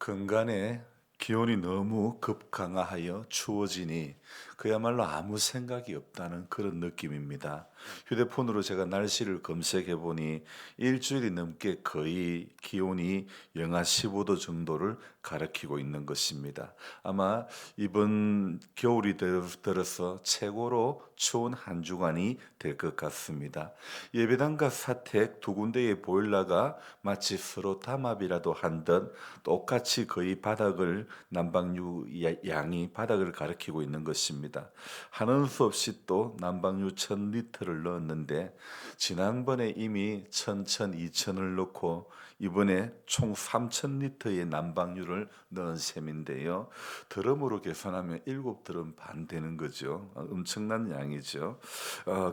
근간에 기온이 너무 급강하하여 추워지니 그야말로 아무 생각이 없다는 그런 느낌입니다. 휴대폰으로 제가 날씨를 검색해 보니 일주일이 넘게 거의 기온이 영하 15도 정도를 가리키고 있는 것입니다. 아마 이번 겨울이 들어서 최고로 추운 한 주간이 될 것 같습니다. 예배당과 사택 두 군데의 보일러가 마치 서로 담합이라도 한 듯 똑같이 거의 바닥을 난방유 양이 바닥을 가리키고 있는 것입니다. 하는 수 없이 또 난방유 1000리터를 넣었는데 지난번에 이미 1000, 2000을 넣고 이번에 총 3000리터의 난방유를 넣은 셈인데요. 드럼으로 계산하면 7드럼 반 되는 거죠. 엄청난 양이죠.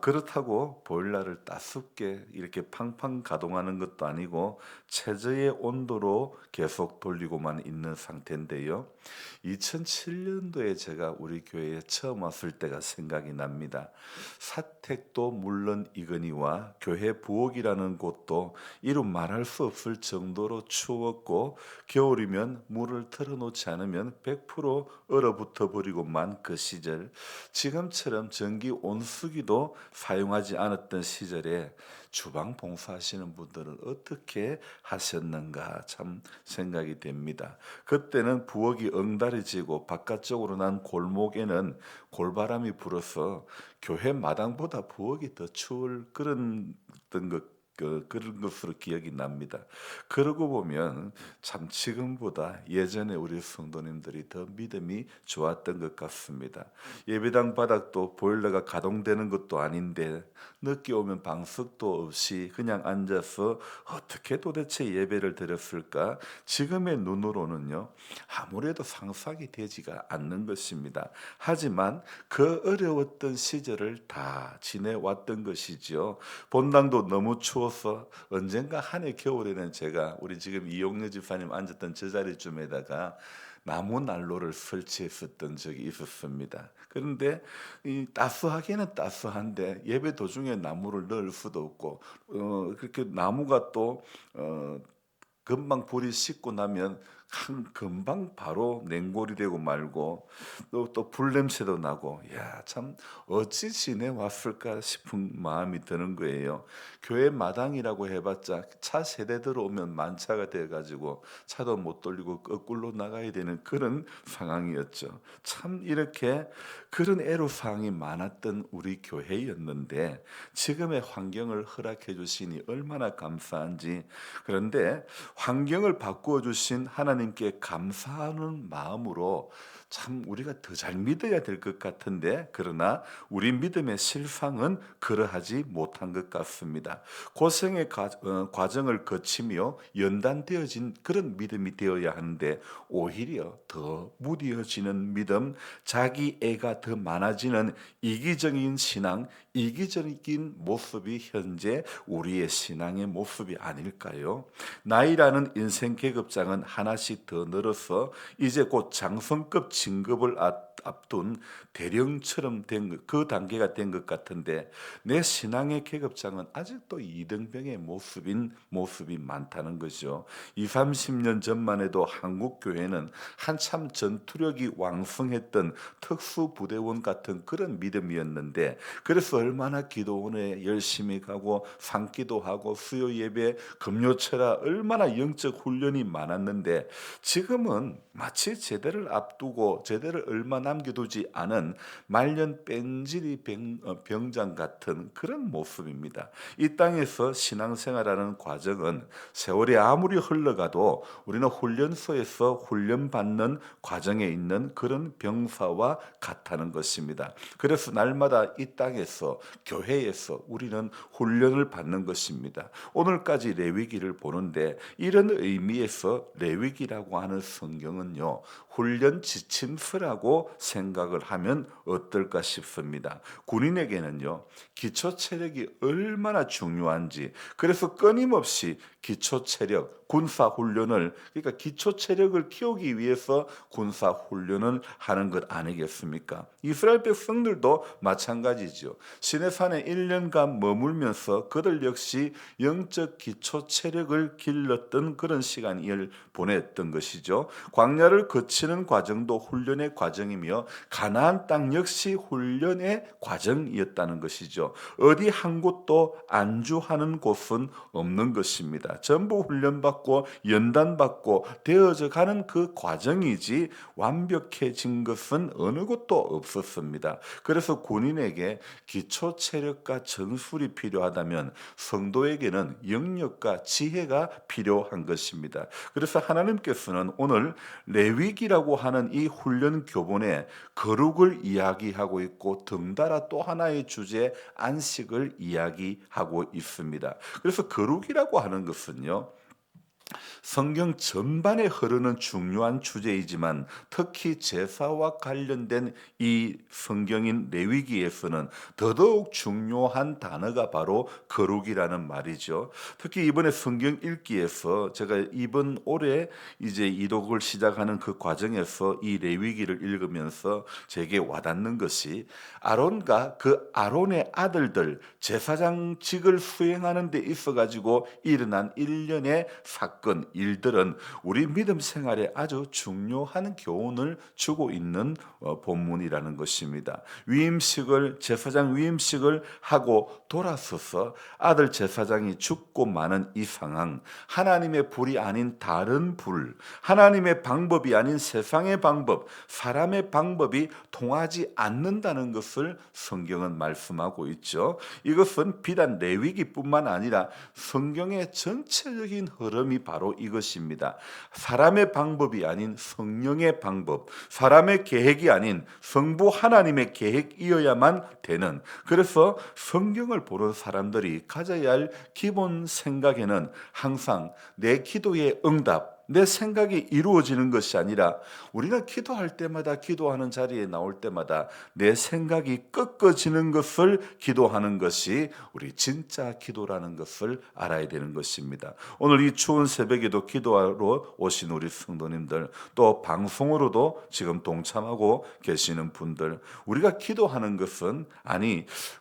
그렇다고 보일러를 따숩게 이렇게 팡팡 가동하는 것도 아니고 최저의 온도로 계속 돌리고만 있는 상태인데요. 2007년도에 제가 우리 교회에 처음 왔을 때가 생각이 납니다. 사택도 물론 이거니와 교회 부엌이라는 곳도 이루 말할 수 없을 정도로 추웠고 겨울이면 물을 틀어놓지 않으면 100% 얼어붙어 버리고만 그 시절, 지금처럼 전기 온수기도 사용하지 않았던 시절에 주방 봉사하시는 분들은 어떻게 하셨는가 참 생각이 됩니다. 그때는 부엌이 엉다리지고 바깥쪽으로 난 골목에는 골바람이 불어서 교회 마당보다 부엌이 더 추울 그런 것으로 기억이 납니다. 그러고 보면 참 지금보다 예전에 우리 성도님들이 더 믿음이 좋았던 것 같습니다. 예배당 바닥도 보일러가 가동되는 것도 아닌데 늦게 오면 방석도 없이 그냥 앉아서 어떻게 도대체 예배를 드렸을까? 지금의 눈으로는요, 아무래도 상상이 되지가 않는 것입니다. 하지만 그 어려웠던 시절을 다 지내왔던 것이지요. 본당도 너무 추워서 언젠가 한 해 겨울에는 제가 우리 지금 이용료 집사님 앉았던 저 자리쯤에다가 나무 난로를 설치했었던 적이 있었습니다. 그런데 이 따스하기는 따스한데 예배 도중에 나무를 넣을 수도 없고 그렇게 나무가 또 금방 불이 식고 나면 한 금방 바로 냉골이 되고 말고 또 불냄새도 나고 야 참 어찌 지내왔을까 싶은 마음이 드는 거예요. 교회 마당이라고 해봤자 차 세대 들어오면 만차가 돼가지고 차도 못 돌리고 거꾸로 나가야 되는 그런 상황이었죠. 참 이렇게 그런 애로사항이 많았던 우리 교회였는데 지금의 환경을 허락해 주시니 얼마나 감사한지. 그런데 환경을 바꾸어 주신 하나님께 감사하는 마음으로 참 우리가 더 잘 믿어야 될 것 같은데 그러나 우리 믿음의 실상은 그러하지 못한 것 같습니다. 고생의 과정을 거치며 연단되어진 그런 믿음이 되어야 하는데 오히려 더 무뎌지는 믿음, 자기 애가 더 많아지는 이기적인 신앙, 이기적인 모습이 현재 우리의 신앙의 모습이 아닐까요? 나이라는 인생 계급장은 하나씩 더 늘어서 이제 곧 장성급 진급을 앞둔 대령처럼 된 그 단계가 된 것 같은데 내 신앙의 계급장은 아직도 이등병의 모습이 많다는 거죠. 2, 30년 전만 해도 한국 교회는 한참 전투력이 왕성했던 특수부대원 같은 그런 믿음이었는데 그래서 얼마나 기도원에 열심히 가고 산기도하고 수요 예배 금요철야 얼마나 영적 훈련이 많았는데 지금은 마치 제대를 앞두고 제대를 얼마 남겨두지 않은 말년 뺀질이 병장 같은 그런 모습입니다. 이 땅에서 신앙생활하는 과정은 세월이 아무리 흘러가도 우리는 훈련소에서 훈련받는 과정에 있는 그런 병사와 같다는 것입니다. 그래서 날마다 이 땅에서 교회에서 우리는 훈련을 받는 것입니다. 오늘까지 레위기를 보는데 이런 의미에서 레위기라고 하는 성경은요, 훈련 지침서라고 생각을 하면 어떨까 싶습니다. 군인에게는요, 기초 체력이 얼마나 중요한지, 그래서 끊임없이 기초 체력, 군사 훈련을, 그러니까 기초 체력을 키우기 위해서 군사 훈련을 하는 것 아니겠습니까? 이스라엘 백성들도 마찬가지죠. 시내산에 1년간 머물면서 그들 역시 영적 기초 체력을 길렀던 그런 시간을 보냈던 것이죠. 광야를 거치는 과정도 훈련의 과정이며 가나안 땅 역시 훈련의 과정이었다는 것이죠. 어디 한 곳도 안주하는 곳은 없는 것입니다. 전부 훈련받고 연단받고 되어져 가는 그 과정이지 완벽해진 것은 어느 곳도 없었습니다. 그래서 군인에게 기초 체력과 전술이 필요하다면 성도에게는 영역과 지혜가 필요한 것입니다. 그래서 하나님께서는 오늘 레위기라고 하는 이 훈련 교본에 거룩을 이야기하고 있고 덩달아 또 하나의 주제 안식을 이야기하고 있습니다. 그래서 거룩이라고 하는 것은요, 성경 전반에 흐르는 중요한 주제이지만 특히 제사와 관련된 이 성경인 레위기에서는 더더욱 중요한 단어가 바로 거룩이라는 말이죠. 특히 이번에 성경 읽기에서 제가 이번 올해 이제 이독을 시작하는 그 과정에서 이 레위기를 읽으면서 제게 와닿는 것이 아론과 그 아론의 아들들 제사장직을 수행하는 데 있어 가지고 일어난 일련의 사건 일들은 우리 믿음 생활에 아주 중요한 교훈을 주고 있는 본문이라는 것입니다. 제사장 위임식을 하고 돌아서서 아들 제사장이 죽고 마는 이 상황, 하나님의 불이 아닌 다른 불, 하나님의 방법이 아닌 세상의 방법, 사람의 방법이 통하지 않는다는 것을 성경은 말씀하고 있죠. 이것은 비단 레위기뿐만 아니라 성경의 전체적인 흐름이 바로 이것입니다. 사람의 방법이 아닌 성령의 방법, 사람의 계획이 아닌 성부 하나님의 계획이어야만 되는, 그래서 성경을 보는 사람들이 가져야 할 기본 생각에는 항상 내 기도의 응답, 내 생각이 이루어지는 것이 아니라 우리가 기도할 때마다 기도하는 자리에 나올 때마다 내 생각이 꺾어지는 것을 기도하는 것이 우리 진짜 기도라는 것을 알아야 되는 것입니다. 오늘 이 추운 새벽에도 기도하러 오신 우리 성도님들, 또 방송으로도 지금 동참하고 계시는 분들, 우리가 기도하는 것은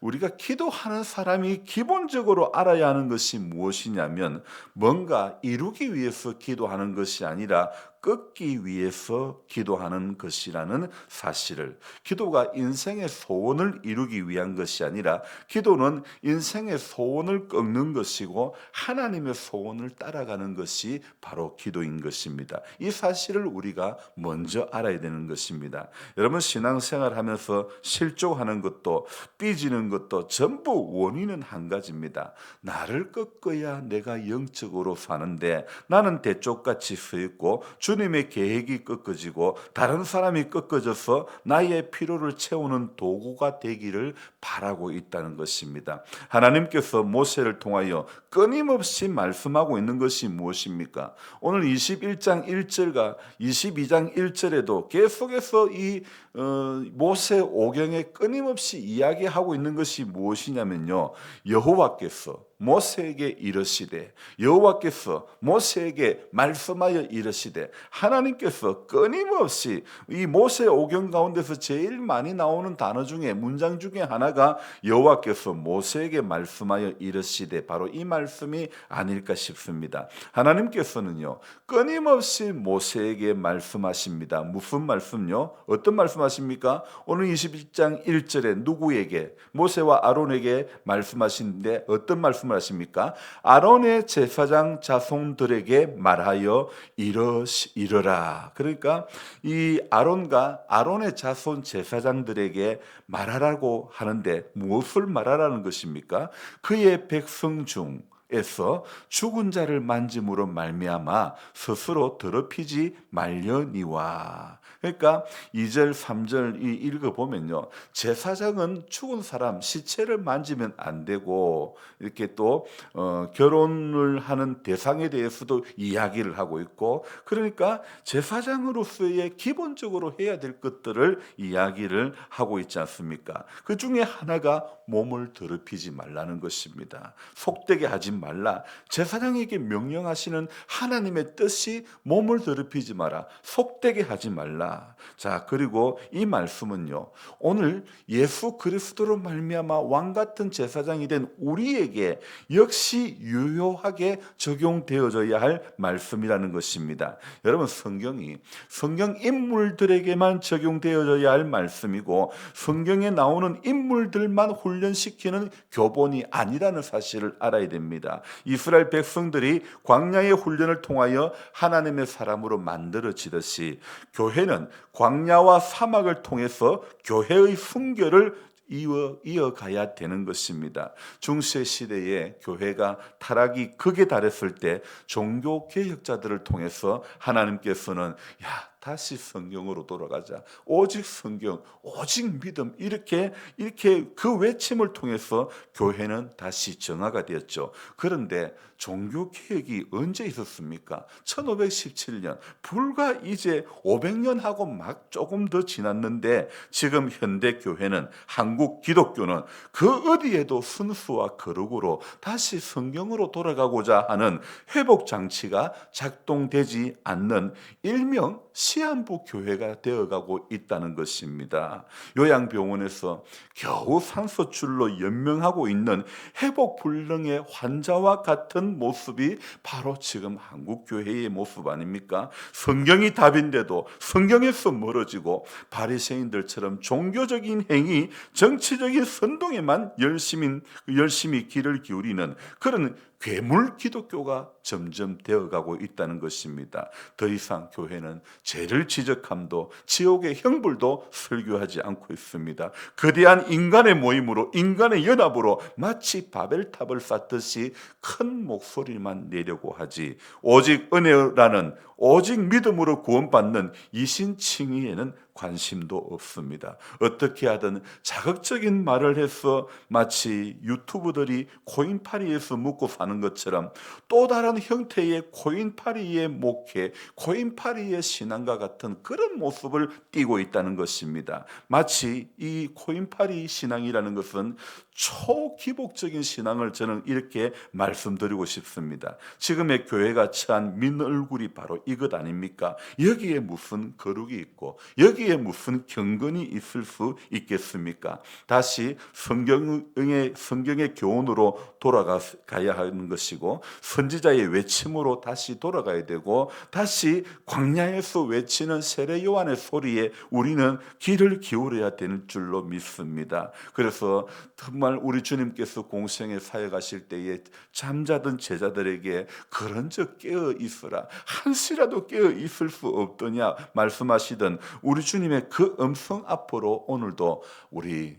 우리가 기도하는 사람이 기본적으로 알아야 하는 것이 무엇이냐면 뭔가 이루기 위해서 기도하는 것이 아니라 꺾기 위해서 기도하는 것이라는 사실을, 기도가 인생의 소원을 이루기 위한 것이 아니라 기도는 인생의 소원을 꺾는 것이고 하나님의 소원을 따라가는 것이 바로 기도인 것입니다. 이 사실을 우리가 먼저 알아야 되는 것입니다. 여러분, 신앙생활 하면서 실족하는 것도 삐지는 것도 전부 원인은 한 가지입니다. 나를 꺾어야 내가 영적으로 사는데 나는 대쪽같이 서 있고 주님의 계획이 꺾어지고 다른 사람이 꺾어져서 나의 필요를 채우는 도구가 되기를 바라고 있다는 것입니다. 하나님께서 모세를 통하여 끊임없이 말씀하고 있는 것이 무엇입니까? 오늘 21장 1절과 22장 1절에도 계속해서 이 모세 오경에 끊임없이 이야기하고 있는 것이 무엇이냐면요, 여호와께서 모세에게 이르시되, 여호와께서 모세에게 말씀하여 이르시되, 하나님께서 끊임없이 이 모세 오경 가운데서 제일 많이 나오는 단어 중에, 문장 중에 하나가 여호와께서 모세에게 말씀하여 이르시되, 바로 이 말씀이 아닐까 싶습니다. 하나님께서는요 끊임없이 모세에게 말씀하십니다. 무슨 말씀요? 어떤 말씀하십니까? 오늘 21장 1절에 누구에게? 모세와 아론에게 말씀하시는데 어떤 말씀을 하십니까? 아론의 제사장 자손들에게 말하여 이르라. 그러니까 이 아론과 아론의 자손 제사장들에게 말하라고 하는데 무엇을 말하라는 것입니까? 그의 백성 중에서 죽은 자를 만짐으로 말미암아 스스로 더럽히지 말려니와. 그러니까 2절 3절 읽어보면요, 제사장은 죽은 사람 시체를 만지면 안 되고 이렇게 또 결혼을 하는 대상에 대해서도 이야기를 하고 있고, 그러니까 제사장으로서의 기본적으로 해야 될 것들을 이야기를 하고 있지 않습니까? 그 중에 하나가 몸을 더럽히지 말라는 것입니다. 속되게 하지 말라. 제사장에게 명령하시는 하나님의 뜻이 몸을 더럽히지 마라. 속되게 하지 말라. 자, 그리고 이 말씀은요, 오늘 예수 그리스도로 말미암아 왕 같은 제사장이 된 우리에게 역시 유효하게 적용되어져야 할 말씀이라는 것입니다. 여러분, 성경 인물들에게만 적용되어져야 할 말씀이고 성경에 나오는 인물들만 훈련시키는 교본이 아니라는 사실을 알아야 됩니다. 이스라엘 백성들이 광야의 훈련을 통하여 하나님의 사람으로 만들어지듯이 교회는 광야와 사막을 통해서 교회의 순결을 이어가야 되는 것입니다. 중세 시대에 교회가 타락이 극에 달했을 때 종교 개혁자들을 통해서 하나님께서는 다시 성경으로 돌아가자. 오직 성경, 오직 믿음, 이렇게 그 외침을 통해서 교회는 다시 정화가 되었죠. 그런데 종교 개혁이 언제 있었습니까? 1517년, 불과 이제 500년 하고 막 조금 더 지났는데 지금 현대 교회는, 한국 기독교는 그 어디에도 순수와 거룩으로 다시 성경으로 돌아가고자 하는 회복 장치가 작동되지 않는 일명 시한부 교회가 되어가고 있다는 것입니다. 요양병원에서 겨우 산소줄로 연명하고 있는 회복불능의 환자와 같은 모습이 바로 지금 한국교회의 모습 아닙니까? 성경이 답인데도 성경에서 멀어지고 바리새인들처럼 종교적인 행위, 정치적인 선동에만 열심히 귀를 기울이는 그런 괴물 기독교가 점점 되어가고 있다는 것입니다. 더 이상 교회는 죄를 지적함도 지옥의 형벌도 설교하지 않고 있습니다. 거대한 인간의 모임으로, 인간의 연합으로 마치 바벨탑을 쌓듯이 큰 목소리만 내려고 하지, 오직 은혜라는, 오직 믿음으로 구원받는 이신칭의에는 관심도 없습니다. 어떻게 하든 자극적인 말을 해서 마치 유튜브들이 코인파리에서 묵고 사는 것처럼 또 다른 형태의 코인파리의 목회, 코인파리의 신앙과 같은 그런 모습을 띠고 있다는 것입니다. 마치 이 코인파리 신앙이라는 것은 초기복적인 신앙을 저는 이렇게 말씀드리고 싶습니다. 지금의 교회가 처한 민 얼굴이 바로 이것 아닙니까? 여기에 무슨 거룩이 있고 여기에 무슨 경건이 있을 수 있겠습니까? 다시 성경의 교훈으로 돌아가야 하는 것이고 선지자의 외침으로 다시 돌아가야 되고 다시 광야에서 외치는 세례 요한의 소리에 우리는 귀를 기울여야 되는 줄로 믿습니다. 그래서 정말 우리 주님께서 공생에 사역하실 때에 잠자던 제자들에게 그런즉 깨어 있으라, 한시라도 깨어 있을 수 없더냐 말씀하시던 우리 주님의 그 음성 앞으로 오늘도 우리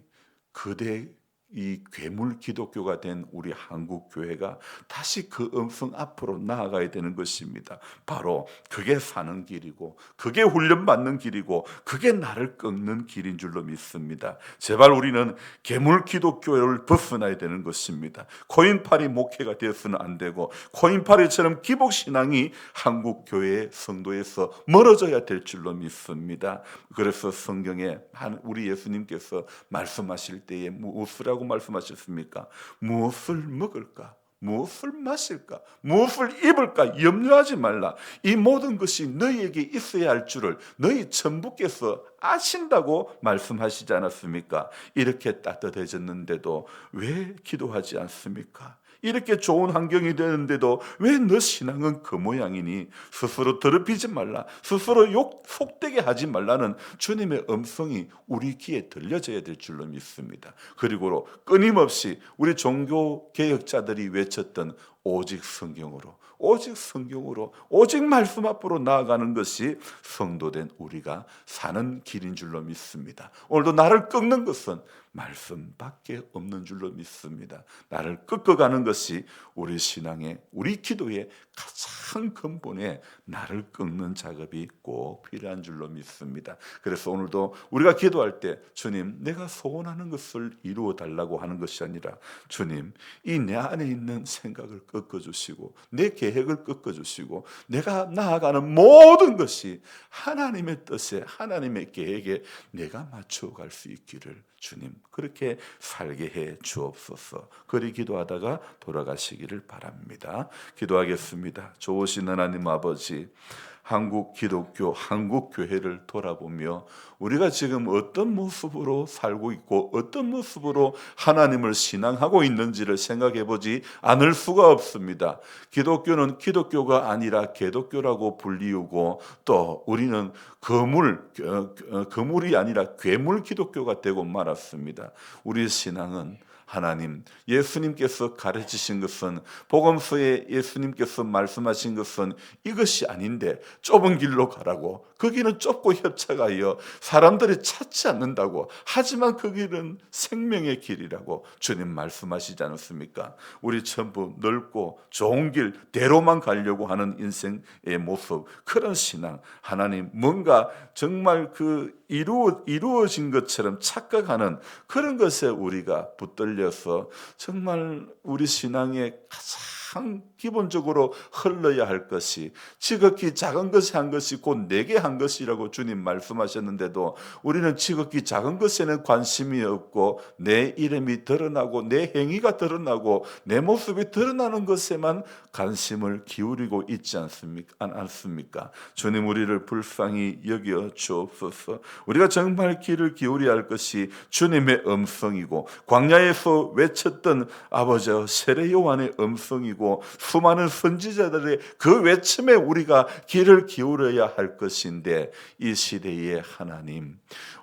그대 이 괴물 기독교가 된 우리 한국 교회가 다시 그 음성 앞으로 나아가야 되는 것입니다. 바로 그게 사는 길이고 그게 훈련받는 길이고 그게 나를 꺾는 길인 줄로 믿습니다. 제발 우리는 괴물 기독교를 벗어나야 되는 것입니다. 코인파리 목회가 되어서는 안 되고 코인파리처럼 기복신앙이 한국 교회의 성도에서 멀어져야 될 줄로 믿습니다. 그래서 성경에 우리 예수님께서 말씀하실 때에 무엇이라고 말씀하셨습니까? 무엇을 먹을까? 무엇을 마실까? 무엇을 입을까? 염려하지 말라. 이 모든 것이 너희에게 있어야 할 줄을 너희 천부께서 아신다고 말씀하시지 않았습니까? 이렇게 따뜻해졌는데도 왜 기도하지 않습니까? 이렇게 좋은 환경이 되는데도 왜 너 신앙은 그 모양이니? 스스로 더럽히지 말라, 스스로 속되게 하지 말라는 주님의 음성이 우리 귀에 들려져야 될 줄로 믿습니다. 그리고 끊임없이 우리 종교 개혁자들이 외쳤던 오직 성경으로, 오직 성경으로, 오직 말씀 앞으로 나아가는 것이 성도된 우리가 사는 길인 줄로 믿습니다. 오늘도 나를 꺾는 것은 말씀밖에 없는 줄로 믿습니다. 나를 꺾어가는 것이 우리 신앙의, 우리 기도의 가장 근본에 나를 꺾는 작업이 꼭 필요한 줄로 믿습니다. 그래서 오늘도 우리가 기도할 때 주님, 내가 소원하는 것을 이루어 달라고 하는 것이 아니라 주님, 이 내 안에 있는 생각을 꺾어주시고 내 계획을 꺾어주시고 내가 나아가는 모든 것이 하나님의 뜻에 하나님의 계획에 내가 맞춰갈 수 있기를 주님 그렇게 살게 해 주옵소서. 그리 기도하다가 돌아가시기를 바랍니다. 기도하겠습니다. 좋으신 하나님 아버지, 한국 기독교, 한국 교회를 돌아보며 우리가 지금 어떤 모습으로 살고 있고 어떤 모습으로 하나님을 신앙하고 있는지를 생각해 보지 않을 수가 없습니다. 기독교는 기독교가 아니라 개독교라고 불리우고 또 우리는 거물이 아니라 괴물 기독교가 되고 말았습니다. 우리의 신앙은 하나님, 예수님께서 가르치신 것은 복음서에 예수님께서 말씀하신 것은 이것이 아닌데 좁은 길로 가라고, 그 길은 좁고 협착하여 사람들이 찾지 않는다고, 하지만 그 길은 생명의 길이라고 주님 말씀하시지 않았습니까? 우리 전부 넓고 좋은 길대로만 가려고 하는 인생의 모습, 그런 신앙, 하나님 뭔가 정말 이루어진 것처럼 착각하는 그런 것에 우리가 붙들려서 정말 우리 신앙의 가장 기본적으로 흘러야 할 것이 지극히 작은 것이 한 것이 곧 내게 한 것이라고 주님 말씀하셨는데도 우리는 지극히 작은 것에는 관심이 없고 내 이름이 드러나고 내 행위가 드러나고 내 모습이 드러나는 것에만 관심을 기울이고 있지 않습니까? 주님 우리를 불쌍히 여겨 주옵소서. 우리가 정말 귀를 기울여야 할 것이 주님의 음성이고 광야에서 외쳤던 아버지 세례 요한의 음성이고 수많은 선지자들의 그 외침에 우리가 귀를 기울여야 할 것인데 이 시대의 하나님,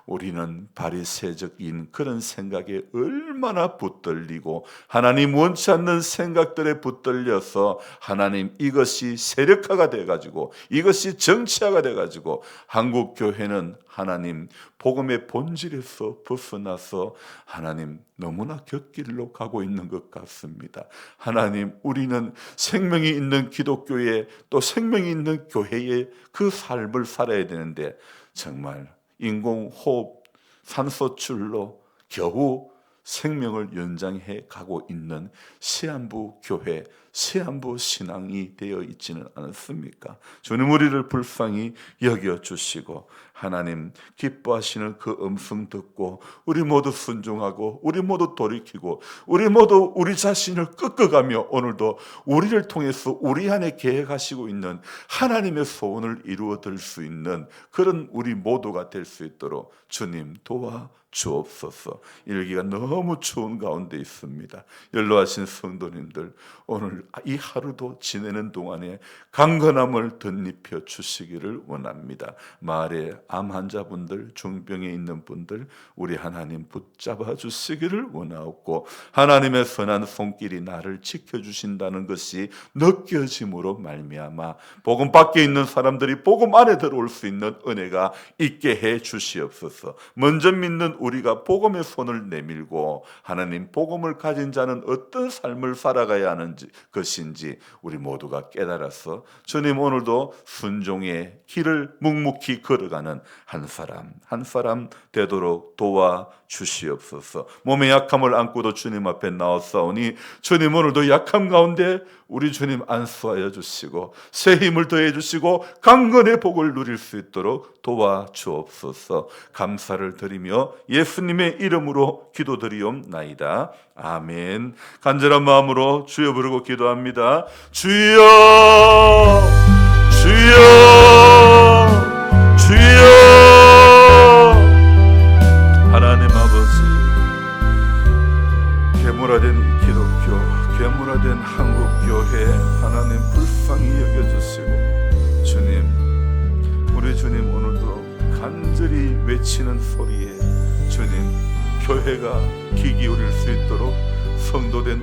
우리는 바리새적인 그런 생각에 얼마나 붙들리고 하나님 원치 않는 생각들에 붙들려서 하나님 이것이 세력화가 돼가지고 이것이 정치화가 돼가지고 한국 교회는 하나님 복음의 본질에서 벗어나서 하나님 너무나 곁길로 가고 있는 것 같습니다. 하나님 우리는 생명이 있는 기독교에 또 생명이 있는 교회에 그 삶을 살아야 되는데 정말 인공호흡 산소출로 겨우 생명을 연장해 가고 있는 시한부 교회, 시한부 신앙이 되어 있지는 않습니까? 주님 우리를 불쌍히 여겨주시고 하나님 기뻐하시는 그 음성 듣고 우리 모두 순종하고 우리 모두 돌이키고 우리 모두 우리 자신을 꺾어가며 오늘도 우리를 통해서 우리 안에 계획하시고 있는 하나님의 소원을 이루어드릴 수 있는 그런 우리 모두가 될 수 있도록 주님 도와 주옵소서. 일기가 너무 추운 가운데 있습니다. 연로하신 성도님들 오늘 이 하루도 지내는 동안에 강건함을 덧입혀 주시기를 원합니다. 마을에 암 환자분들, 중병에 있는 분들 우리 하나님 붙잡아 주시기를 원하옵고 하나님의 선한 손길이 나를 지켜주신다는 것이 느껴짐으로 말미암아 복음 밖에 있는 사람들이 복음 안에 들어올 수 있는 은혜가 있게 해 주시옵소서. 먼저 믿는 우리가 복음의 손을 내밀고 하나님 복음을 가진 자는 어떤 삶을 살아가야 하는 것인지 우리 모두가 깨달아서 주님 오늘도 순종의 길을 묵묵히 걸어가는 한 사람 한 사람 되도록 도와 주시옵소서. 몸의 약함을 안고도 주님 앞에 나왔사오니 주님 오늘도 약함 가운데 우리 주님 안수하여 주시고 새 힘을 더해 주시고 강건의 복을 누릴 수 있도록 도와 주옵소서. 감사를 드리며 예수님의 이름으로 기도드리옵나이다. 아멘. 간절한 마음으로 주여 부르고 기도합니다. 주여 주여 주여. 하나님 아버지, 괴물화된 기독교, 괴물화된 한국교회 하나님 불쌍히 여겨주시고 주님 우리 주님 오늘도 간절히 외치는 소리에 주님 교회가 귀 기울일 수 있도록 성도된